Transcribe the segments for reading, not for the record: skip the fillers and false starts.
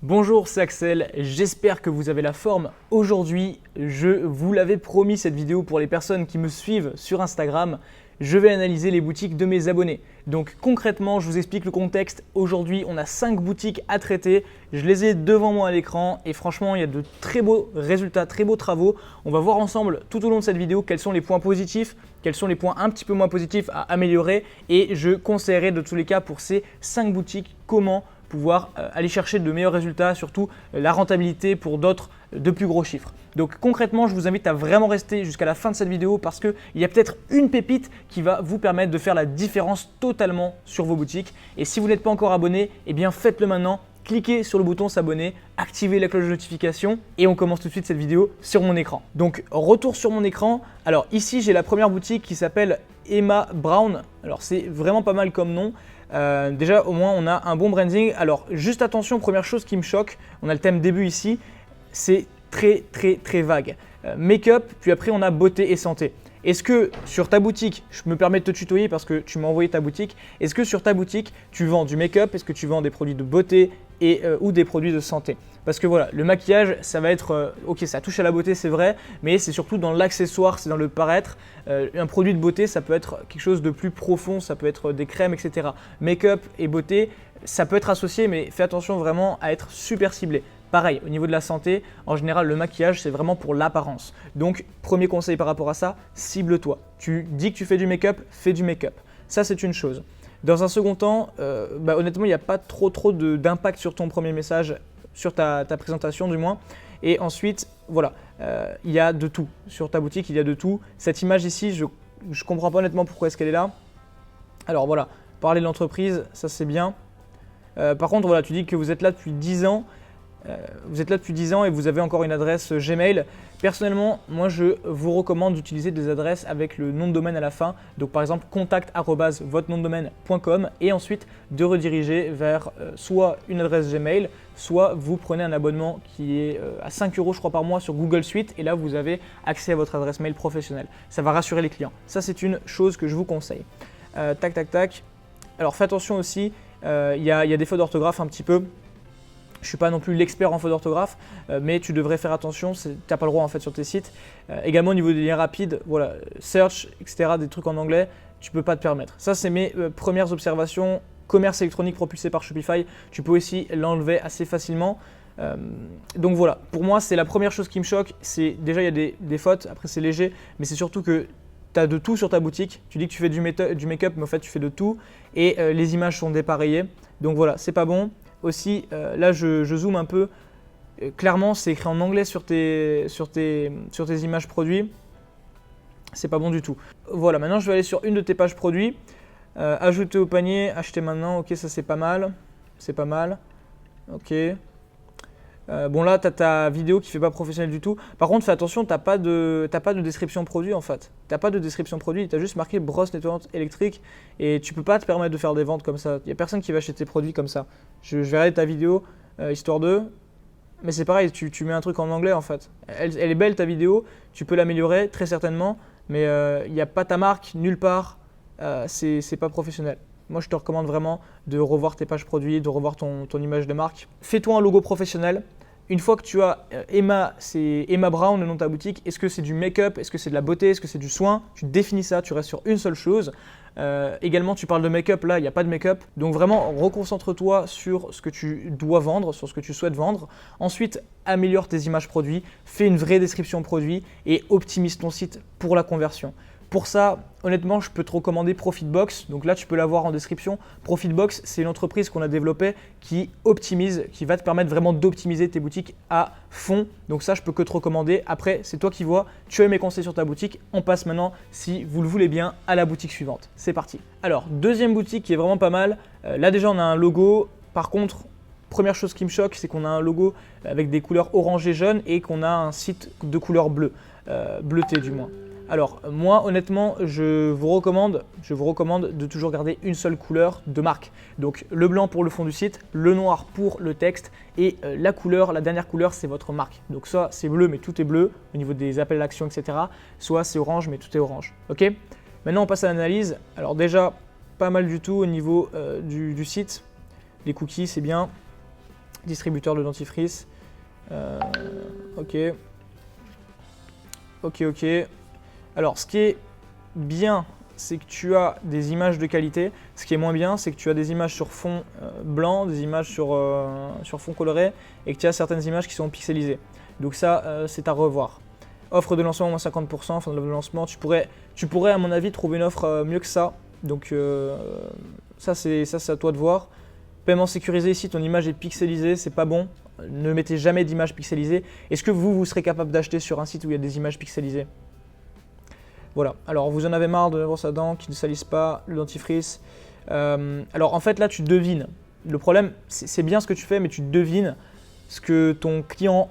Bonjour, c'est Axel, j'espère que vous avez la forme. Aujourd'hui, je vous l'avais promis cette vidéo pour les personnes qui me suivent sur Instagram, je vais analyser les boutiques de mes abonnés. Donc concrètement, je vous explique le contexte. Aujourd'hui, on a 5 boutiques à traiter. Je les ai devant moi à l'écran et franchement, il y a de très beaux résultats, très beaux travaux. On va voir ensemble tout au long de cette vidéo quels sont les points positifs, quels sont les points un petit peu moins positifs à améliorer et je conseillerais de tous les cas pour ces 5 boutiques comment pouvoir aller chercher de meilleurs résultats, surtout la rentabilité pour d'autres de plus gros chiffres. Donc concrètement, je vous invite à vraiment rester jusqu'à la fin de cette vidéo parce qu'il y a peut-être une pépite qui va vous permettre de faire la différence totalement sur vos boutiques. Et si vous n'êtes pas encore abonné, eh bien faites-le maintenant. Cliquez sur le bouton s'abonner, activez la cloche de notification et on commence tout de suite cette vidéo sur mon écran. Donc retour sur mon écran. Alors ici, j'ai la première boutique qui s'appelle Emma Brown. Alors c'est vraiment pas mal comme nom. Déjà au moins on a un bon branding. Alors juste attention, première chose qui me choque, on a le thème début ici, c'est très vague. Make-up, puis après on a beauté et santé. Est-ce que sur ta boutique, je me permets de te tutoyer parce que tu m'as envoyé ta boutique, est-ce que sur ta boutique tu vends du make-up, est-ce que tu vends des produits de beauté ou des produits de santé? Parce que voilà, le maquillage, ça va être, ok, ça touche à la beauté, c'est vrai, mais c'est surtout dans l'accessoire, c'est dans le paraître. Un produit de beauté, ça peut être quelque chose de plus profond, ça peut être des crèmes, etc. Make-up et beauté, ça peut être associé, mais fais attention vraiment à être super ciblé. Pareil, au niveau de la santé, en général, le maquillage, c'est vraiment pour l'apparence. Donc, premier conseil par rapport à ça, cible-toi. Tu dis que tu fais du make-up, fais du make-up. Ça, c'est une chose. Dans un second temps, honnêtement, il n'y a pas trop d'impact sur ton premier message, sur ta présentation du moins. Et ensuite, voilà, il y a de tout. Sur ta boutique, il y a de tout. Cette image ici, je ne comprends pas honnêtement pourquoi est-ce qu'elle est là. Alors voilà, parler de l'entreprise, ça c'est bien. Par contre, voilà, tu dis que vous êtes là depuis 10 ans. Vous êtes là depuis 10 ans et vous avez encore une adresse Gmail. Personnellement, moi je vous recommande d'utiliser des adresses avec le nom de domaine à la fin. Donc par exemple contact@votrenomdedomaine.com et ensuite de rediriger vers soit une adresse Gmail, soit vous prenez un abonnement qui est à 5 € je crois par mois sur Google Suite et là vous avez accès à votre adresse mail professionnelle. Ça va rassurer les clients. Ça c'est une chose que je vous conseille. Tac. Alors fais attention aussi, il y a des fautes d'orthographe un petit peu. Je ne suis pas non plus l'expert en faute d'orthographe, mais tu devrais faire attention, tu n'as pas le droit en fait sur tes sites. Également au niveau des liens rapides, voilà, search, etc., des trucs en anglais, tu ne peux pas te permettre. Ça, c'est mes premières observations. Commerce électronique propulsé par Shopify, tu peux aussi l'enlever assez facilement. Donc voilà, pour moi, c'est la première chose qui me choque. C'est déjà, il y a des fautes, après c'est léger, mais c'est surtout que tu as de tout sur ta boutique. Tu dis que tu fais du make-up, mais en fait, tu fais de tout. Et les images sont dépareillées. Donc voilà, c'est pas bon. Aussi, là je zoome un peu, clairement c'est écrit en anglais sur tes images produits, c'est pas bon du tout. Voilà, maintenant je vais aller sur une de tes pages produits, ajouter au panier, acheter maintenant, ok ça c'est pas mal, ok. Bon là tu as ta vidéo qui fait pas professionnel du tout, par contre fais attention, t'as pas de description produit en fait, t'as pas de description produit, tu as juste marqué brosse nettoyante électrique et tu peux pas te permettre de faire des ventes comme ça, il y a personne qui va acheter tes produits comme ça. Je vais regarder ta vidéo, histoire de, mais c'est pareil, tu mets un truc en anglais en fait, elle est belle ta vidéo, tu peux l'améliorer très certainement, mais il n'y a pas ta marque nulle part, c'est pas professionnel. Moi, je te recommande vraiment de revoir tes pages produits, de revoir ton image de marque. Fais-toi un logo professionnel. Une fois que tu as Emma, c'est Emma Brown, le nom de ta boutique, est-ce que c'est du make-up, est-ce que c'est de la beauté, est-ce que c'est du soin? Tu définis ça, tu restes sur une seule chose. Également, tu parles de make-up, là, il n'y a pas de make-up. Donc vraiment, reconcentre-toi sur ce que tu dois vendre, sur ce que tu souhaites vendre. Ensuite, améliore tes images produits, fais une vraie description produit et optimise ton site pour la conversion. Pour ça, honnêtement, je peux te recommander Profitbox. Donc là, tu peux l'avoir en description. Profitbox, c'est une entreprise qu'on a développée qui optimise, qui va te permettre vraiment d'optimiser tes boutiques à fond. Donc ça, je peux que te recommander. Après, c'est toi qui vois. Tu as mes conseils sur ta boutique. On passe maintenant, si vous le voulez bien, à la boutique suivante. C'est parti. Alors, deuxième boutique qui est vraiment pas mal. Là déjà, on a un logo. Par contre, première chose qui me choque, c'est qu'on a un logo avec des couleurs orange et jaune et qu'on a un site de couleur bleue, bleuté du moins. Alors moi honnêtement je vous recommande de toujours garder une seule couleur de marque. Donc le blanc pour le fond du site, le noir pour le texte et la dernière couleur c'est votre marque. Donc soit c'est bleu mais tout est bleu au niveau des appels à l'action etc. Soit c'est orange mais tout est orange. Ok. Maintenant on passe à l'analyse. Alors déjà pas mal du tout au niveau du site. Les cookies c'est bien. distributeur de dentifrice. Ok. Ok. Alors, ce qui est bien, c'est que tu as des images de qualité. Ce qui est moins bien, c'est que tu as des images sur fond blanc, des images sur fond coloré et que tu as certaines images qui sont pixelisées. Donc ça, c'est à revoir. Offre de lancement moins 50%, fin de lancement. Tu pourrais, à mon avis, trouver une offre mieux que ça. Donc ça, c'est à toi de voir. Paiement sécurisé, ici, ton image est pixelisée, c'est pas bon. Ne mettez jamais d'image pixelisée. Est-ce que vous serez capable d'acheter sur un site où il y a des images pixelisées? Voilà, alors vous en avez marre de la brosse à dents qui ne salisse pas, le dentifrice. Alors en fait là tu devines. Le problème, c'est bien ce que tu fais, mais tu devines ce que ton client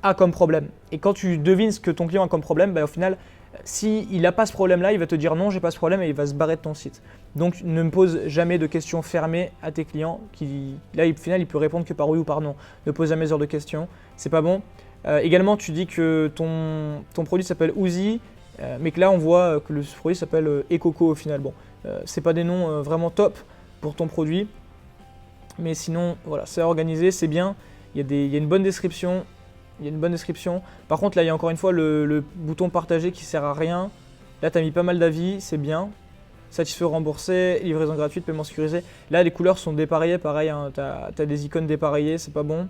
a comme problème. Et quand tu devines ce que ton client a comme problème, au final, s'il n'a pas ce problème-là, il va te dire non, j'ai pas ce problème et il va se barrer de ton site. Donc ne me pose jamais de questions fermées à tes clients. Là, au final, il peut répondre que par oui ou par non. Ne pose jamais ce genre de questions, c'est pas bon. Également, tu dis que ton produit s'appelle Ouzi. Mais que là on voit que le produit s'appelle Ecoco au final. Bon, c'est pas des noms vraiment top pour ton produit, mais sinon voilà, c'est organisé, c'est bien. Il y a une bonne description. Par contre là il y a encore une fois le bouton partager qui sert à rien. Là tu as mis pas mal d'avis, c'est bien. Satisfait, remboursé, livraison gratuite, paiement sécurisé. Là les couleurs sont dépareillées, pareil, hein, tu as des icônes dépareillées, c'est pas bon.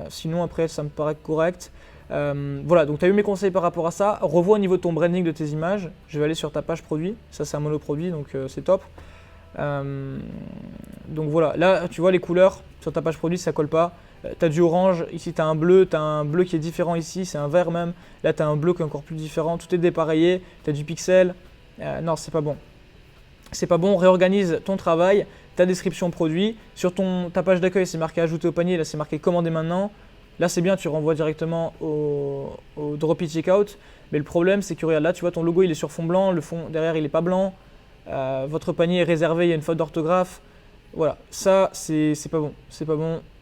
Sinon après ça me paraît correct. Voilà, donc tu as eu mes conseils par rapport à ça. Revois au niveau de ton branding de tes images. Je vais aller sur ta page produit. Ça, c'est un monoproduit, donc c'est top. Donc voilà, là, tu vois les couleurs sur ta page produit, ça colle pas. Tu as du orange, ici tu as un bleu qui est différent ici, c'est un vert même. Là, tu as un bleu qui est encore plus différent. Tout est dépareillé, tu as du pixel. Non, c'est pas bon. C'est pas bon, réorganise ton travail, ta description produit. Sur ta page d'accueil, c'est marqué ajouter au panier, là c'est marqué commander maintenant. Là c'est bien, tu renvoies directement au drop it checkout, mais le problème c'est que regarde là, tu vois ton logo il est sur fond blanc, le fond derrière il est pas blanc, votre panier est réservé, il y a une faute d'orthographe. Voilà, ça c'est pas bon,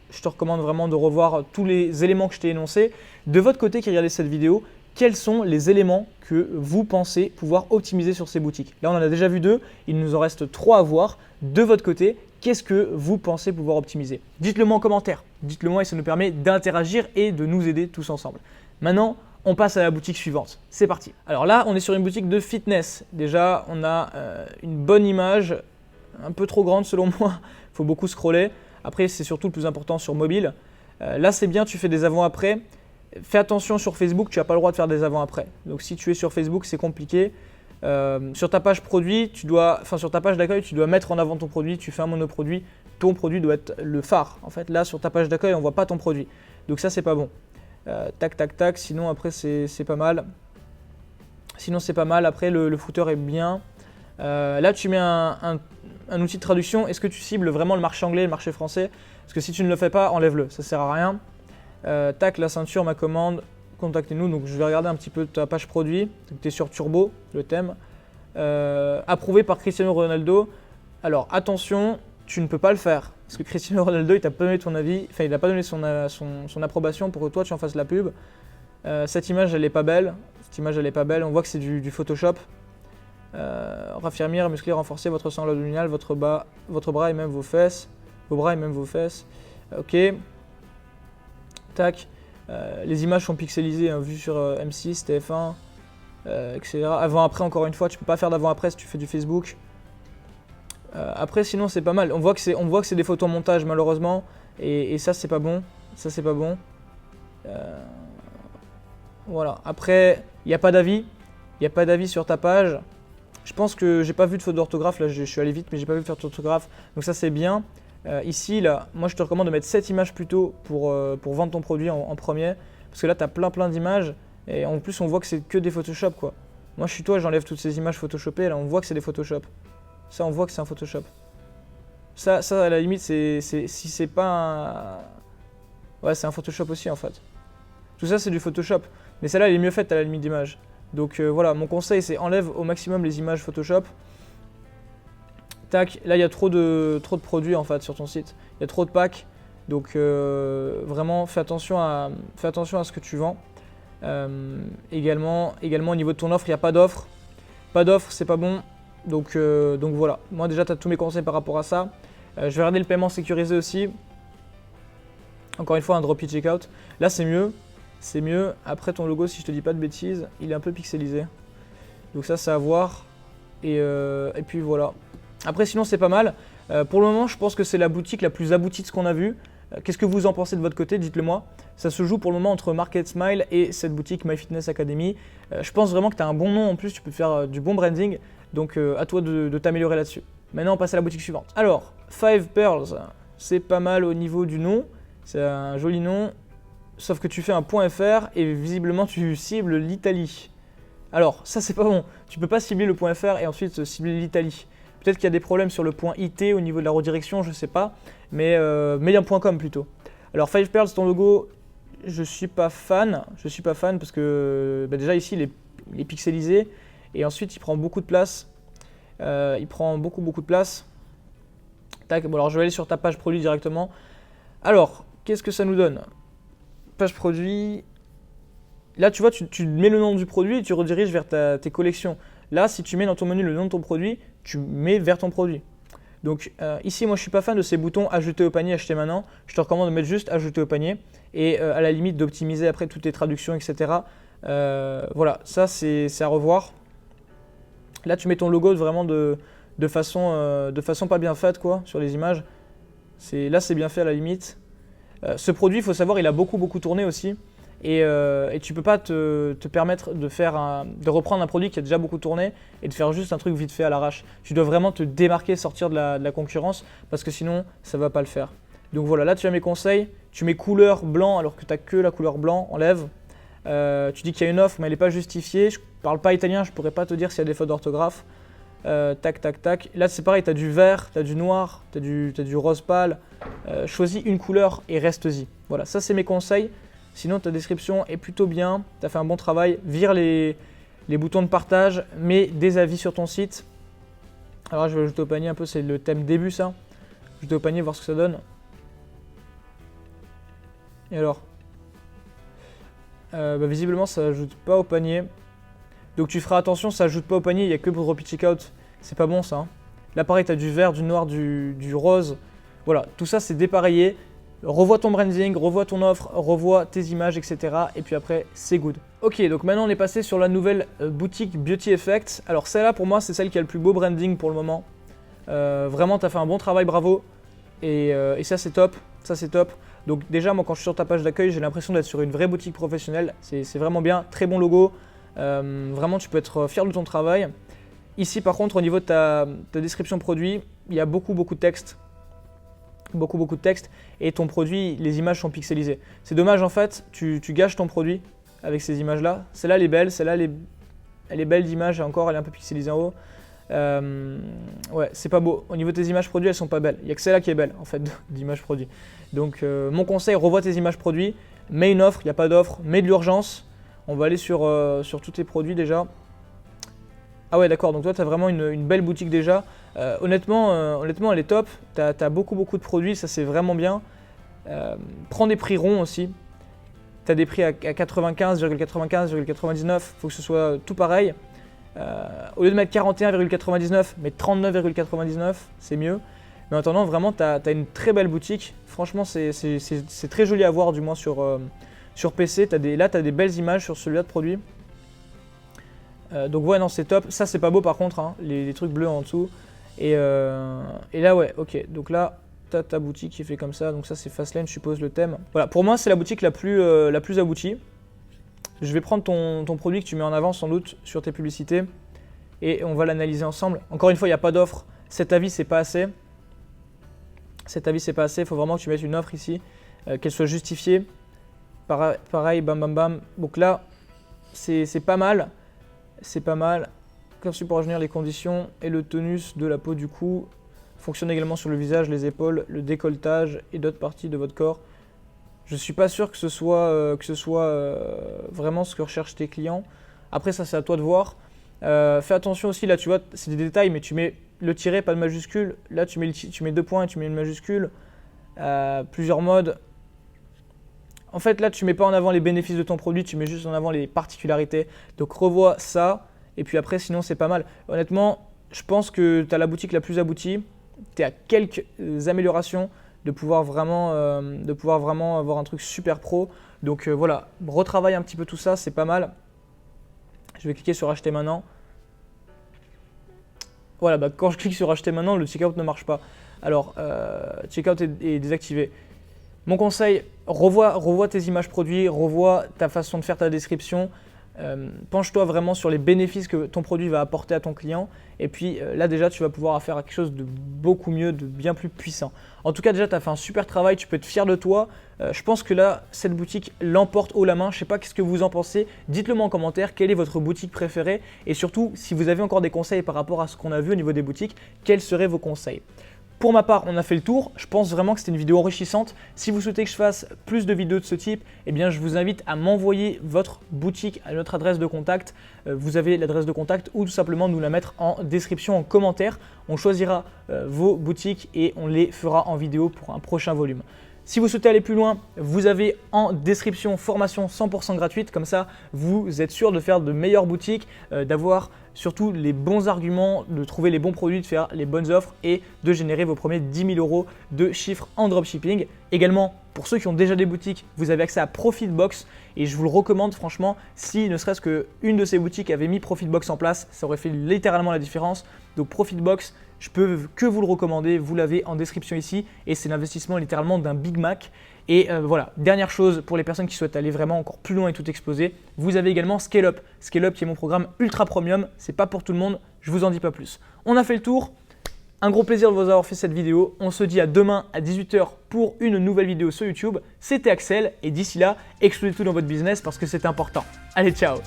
Je te recommande vraiment de revoir tous les éléments que je t'ai énoncés. De votre côté qui regardez cette vidéo, quels sont les éléments que vous pensez pouvoir optimiser sur ces boutiques? Là on en a déjà vu 2, il nous en reste 3 à voir. De votre côté, qu'est-ce que vous pensez pouvoir optimiser? Dites-le moi en commentaire, dites-le moi et ça nous permet d'interagir et de nous aider tous ensemble. Maintenant, on passe à la boutique suivante. C'est parti. Alors là, on est sur une boutique de fitness. Déjà, on a une bonne image, un peu trop grande selon moi. Il faut beaucoup scroller. Après, c'est surtout le plus important sur mobile. Là, c'est bien, tu fais des avant-après. Fais attention sur Facebook, tu n'as pas le droit de faire des avant-après. Donc si tu es sur Facebook, c'est compliqué. Sur ta page produit, sur ta page d'accueil, tu dois mettre en avant ton produit, tu fais un monoproduit, ton produit doit être le phare. En fait, là sur ta page d'accueil, on ne voit pas ton produit. Donc ça, c'est pas bon. Tac, sinon après c'est pas mal. Après le footer est bien. Là tu mets un outil de traduction. Est-ce que tu cibles vraiment le marché anglais et le marché français? Parce que si tu ne le fais pas, enlève-le, ça sert à rien. La ceinture, ma commande, contactez-nous. Donc je vais regarder un petit peu ta page produit. Tu es sur Turbo, le thème. Approuvé par Cristiano Ronaldo. Alors attention, tu ne peux pas le faire. Parce que Cristiano Ronaldo, il t'a pas donné ton avis, il n'a pas donné son approbation pour que toi tu en fasses la pub. Cette image, elle est pas belle. On voit que c'est du Photoshop. Raffermir, muscler, renforcer votre sangle abdominale, votre bras et même vos fesses. Vos bras et même vos fesses. Ok. Tac. Les images sont pixelisées, hein, vues sur M6, TF1, etc. Avant-après, encore une fois, tu peux pas faire d'avant-après si tu fais du Facebook. Après, sinon, c'est pas mal. On voit que c'est des photos montage, malheureusement. Et ça, c'est pas bon. Voilà. Après, il n'y a pas d'avis. Sur ta page. Je pense que j'ai pas vu de faute d'orthographe. Là, je suis allé vite, mais j'ai pas vu de faute d'orthographe. Donc ça, c'est bien. Ici, là, moi, je te recommande de mettre 7 images plutôt pour vendre ton produit en premier. Parce que là, tu as plein d'images. Et en plus, on voit que c'est que des Photoshop, quoi. Moi, je suis toi, j'enlève toutes ces images photoshopées. Là, on voit que c'est des Photoshop. Ça, on voit que c'est un Photoshop. Ça, à la limite, si c'est pas un... Ouais, c'est un Photoshop aussi, en fait. Tout ça, c'est du Photoshop. Mais celle-là, elle est mieux faite à la limite d'image. Donc voilà, mon conseil, c'est enlève au maximum les images Photoshop. Tac, là, il y a trop de produits, en fait, sur ton site. Il y a trop de packs. Donc vraiment, fais attention à ce que tu vends. Également, au niveau de ton offre, il n'y a pas d'offre. Pas d'offre, c'est pas bon. Donc voilà, moi déjà tu as tous mes conseils par rapport à ça. Je vais regarder le paiement sécurisé aussi. Encore une fois, un drop-it checkout. Là, c'est mieux. C'est mieux. Après, ton logo, si je te dis pas de bêtises, il est un peu pixelisé. Donc ça, c'est à voir. Et puis voilà. Après, sinon, c'est pas mal. Pour le moment, je pense que c'est la boutique la plus aboutie de ce qu'on a vu. Qu'est-ce que vous en pensez de votre côté? Dites-le moi. Ça se joue pour le moment entre Market Smile et cette boutique MyFitness Academy. Je pense vraiment que tu as un bon nom en plus, tu peux faire du bon branding. Donc à toi de t'améliorer là-dessus. Maintenant, on passe à la boutique suivante. Alors, Five Pearls, c'est pas mal au niveau du nom. C'est un joli nom. Sauf que tu fais un .fr et visiblement tu cibles l'Italie. Alors, ça c'est pas bon. Tu peux pas cibler le .fr et ensuite cibler l'Italie. Peut-être qu'il y a des problèmes sur le .it au niveau de la redirection, je sais pas. Mais un .com plutôt. Alors, Five Pearls, ton logo, je suis pas fan. Je suis pas fan parce que déjà ici, il est pixelisé. Et ensuite, il prend beaucoup de place. Il prend beaucoup de place. Tac, bon alors je vais aller sur ta page produit directement. Alors, qu'est-ce que ça nous donne? Page produit. Là, tu vois, tu mets le nom du produit et tu rediriges vers tes collections. Là, si tu mets dans ton menu le nom de ton produit, tu mets vers ton produit. Donc ici, moi, je ne suis pas fan de ces boutons ajouter au panier, acheter maintenant. Je te recommande de mettre juste ajouter au panier et à la limite d'optimiser après toutes tes traductions, etc. Voilà, ça, c'est à revoir. Là, tu mets ton logo vraiment de façon pas bien faite quoi, sur les images. Là, c'est bien fait à la limite. Ce produit, il faut savoir, il a beaucoup tourné aussi. Et tu ne peux pas te permettre de reprendre un produit qui a déjà beaucoup tourné et de faire juste un truc vite fait à l'arrache. Tu dois vraiment te démarquer, sortir de la concurrence parce que sinon, ça ne va pas le faire. Donc voilà, là tu as mes conseils. Tu mets couleur blanc alors que tu n'as que la couleur blanc, enlève. Tu dis qu'il y a une offre mais elle n'est pas justifiée. Je ne parle pas italien, je ne pourrais pas te dire s'il y a des fautes d'orthographe. Tac. Là c'est pareil, tu as du vert, tu as du noir, tu as du rose pâle. Choisis une couleur et reste-y. Voilà, ça c'est mes conseils. Sinon, ta description est plutôt bien, tu as fait un bon travail. Vire les boutons de partage, mets des avis sur ton site. Alors, je vais ajouter au panier un peu, c'est le thème début ça. Ajouter au panier, voir ce que ça donne. Et alors visiblement, ça n'ajoute pas au panier. Donc, tu feras attention, ça n'ajoute pas au panier, il n'y a que pour drop it checkout. C'est pas bon ça. Hein. Là, pareil, tu as du vert, du noir, du rose. Voilà, tout ça, c'est dépareillé. Revois ton branding, revois ton offre, revois tes images, etc. Et puis après, c'est good. Ok, donc maintenant on est passé sur la nouvelle boutique Beauty Effect. Alors celle-là, pour moi, c'est celle qui a le plus beau branding pour le moment. Vraiment, tu as fait un bon travail, bravo. Et ça, c'est top. Ça, c'est top. Donc déjà, moi, quand je suis sur ta page d'accueil, j'ai l'impression d'être sur une vraie boutique professionnelle. C'est vraiment bien, très bon logo. Vraiment, tu peux être fier de ton travail. Ici, par contre, au niveau de ta description produit, il y a beaucoup de texte. Beaucoup de texte et ton produit, les images sont pixelisées. C'est dommage en fait, tu gâches ton produit avec ces images là. Celle-là elle est belle, celle-là elle est belle d'image et encore elle est un peu pixelisée en haut. Ouais, c'est pas beau. Au niveau de tes images produits, elles sont pas belles. Il n'y a que celle-là qui est belle en fait d'image produit. Donc mon conseil, revois tes images produits, mets une offre, il n'y a pas d'offre, mets de l'urgence. On va aller sur tous tes produits déjà. Ah ouais d'accord, donc toi tu as vraiment une belle boutique déjà. Honnêtement, elle est top. Tu as beaucoup de produits, ça c'est vraiment bien. Prends des prix ronds aussi. Tu as des prix à 95,99, faut que ce soit tout pareil. Au lieu de mettre 41,99, mais 39,99, c'est mieux. Mais en attendant, vraiment, tu as une très belle boutique. Franchement, c'est très joli à voir, du moins sur PC. Là, tu as des belles images sur celui-là de produit. Donc ouais, non, c'est top. Ça, c'est pas beau par contre, hein, les trucs bleus en dessous. Et là, ouais, ok. Donc là, tu as ta boutique qui est fait comme ça. Donc ça, c'est Fastlane, je suppose, le thème. Voilà, pour moi, c'est la boutique la plus aboutie. Je vais prendre ton produit que tu mets en avant sans doute sur tes publicités et on va l'analyser ensemble. Encore une fois, il n'y a pas d'offre. Cet avis, c'est pas assez. Il faut vraiment que tu mettes une offre ici, qu'elle soit justifiée. Pareil, bam. Donc là, c'est pas mal. C'est pas mal. Conçu pour rajeunir les conditions et le tonus de la peau du cou. Fonctionne également sur le visage, les épaules, le décolletage et d'autres parties de votre corps. Je ne suis pas sûr que ce soit vraiment ce que recherchent tes clients. Après, ça, c'est à toi de voir. Fais attention aussi, là, tu vois, c'est des détails, mais tu mets le tiret, pas de majuscule. Là, tu mets 2 points et tu mets une majuscule. Plusieurs modes. En fait, là, tu ne mets pas en avant les bénéfices de ton produit, tu mets juste en avant les particularités. Donc, revois ça. Et puis après, sinon, c'est pas mal. Honnêtement, je pense que tu as la boutique la plus aboutie. Tu es à quelques améliorations de pouvoir vraiment avoir un truc super pro. Donc voilà, retravaille un petit peu tout ça, c'est pas mal. Je vais cliquer sur acheter maintenant. Voilà, quand je clique sur acheter maintenant, le checkout ne marche pas. Alors, checkout est désactivé. Mon conseil, revois tes images produits, revois ta façon de faire ta description. Penche-toi vraiment sur les bénéfices que ton produit va apporter à ton client. Et puis là déjà, tu vas pouvoir faire quelque chose de beaucoup mieux, de bien plus puissant. En tout cas, déjà, tu as fait un super travail, tu peux être fier de toi. Je pense que là, cette boutique l'emporte haut la main. Je ne sais pas qu'est-ce que vous en pensez. Dites-le moi en commentaire, quelle est votre boutique préférée? Et surtout, si vous avez encore des conseils par rapport à ce qu'on a vu au niveau des boutiques, quels seraient vos conseils? Pour ma part, on a fait le tour. Je pense vraiment que c'était une vidéo enrichissante. Si vous souhaitez que je fasse plus de vidéos de ce type, eh bien, je vous invite à m'envoyer votre boutique à notre adresse de contact. Vous avez l'adresse de contact ou tout simplement nous la mettre en description, en commentaire. On choisira vos boutiques et on les fera en vidéo pour un prochain volume. Si vous souhaitez aller plus loin, vous avez en description formation 100% gratuite. Comme ça, vous êtes sûr de faire de meilleures boutiques, d'avoir surtout les bons arguments, de trouver les bons produits, de faire les bonnes offres et de générer vos premiers 10 000 € de chiffre en dropshipping. Également, pour ceux qui ont déjà des boutiques, vous avez accès à Profitbox et je vous le recommande franchement. Si ne serait-ce qu'une de ces boutiques avait mis Profitbox en place, ça aurait fait littéralement la différence. Donc Profitbox, je peux que vous le recommander, vous l'avez en description ici et c'est l'investissement littéralement d'un Big Mac. Et voilà, dernière chose pour les personnes qui souhaitent aller vraiment encore plus loin et tout exploser, vous avez également Scale Up. Scale Up qui est mon programme ultra premium, c'est pas pour tout le monde, je vous en dis pas plus. On a fait le tour, un gros plaisir de vous avoir fait cette vidéo, on se dit à demain à 18 h pour une nouvelle vidéo sur YouTube. C'était Axel et d'ici là, explosez tout dans votre business parce que c'est important. Allez, ciao!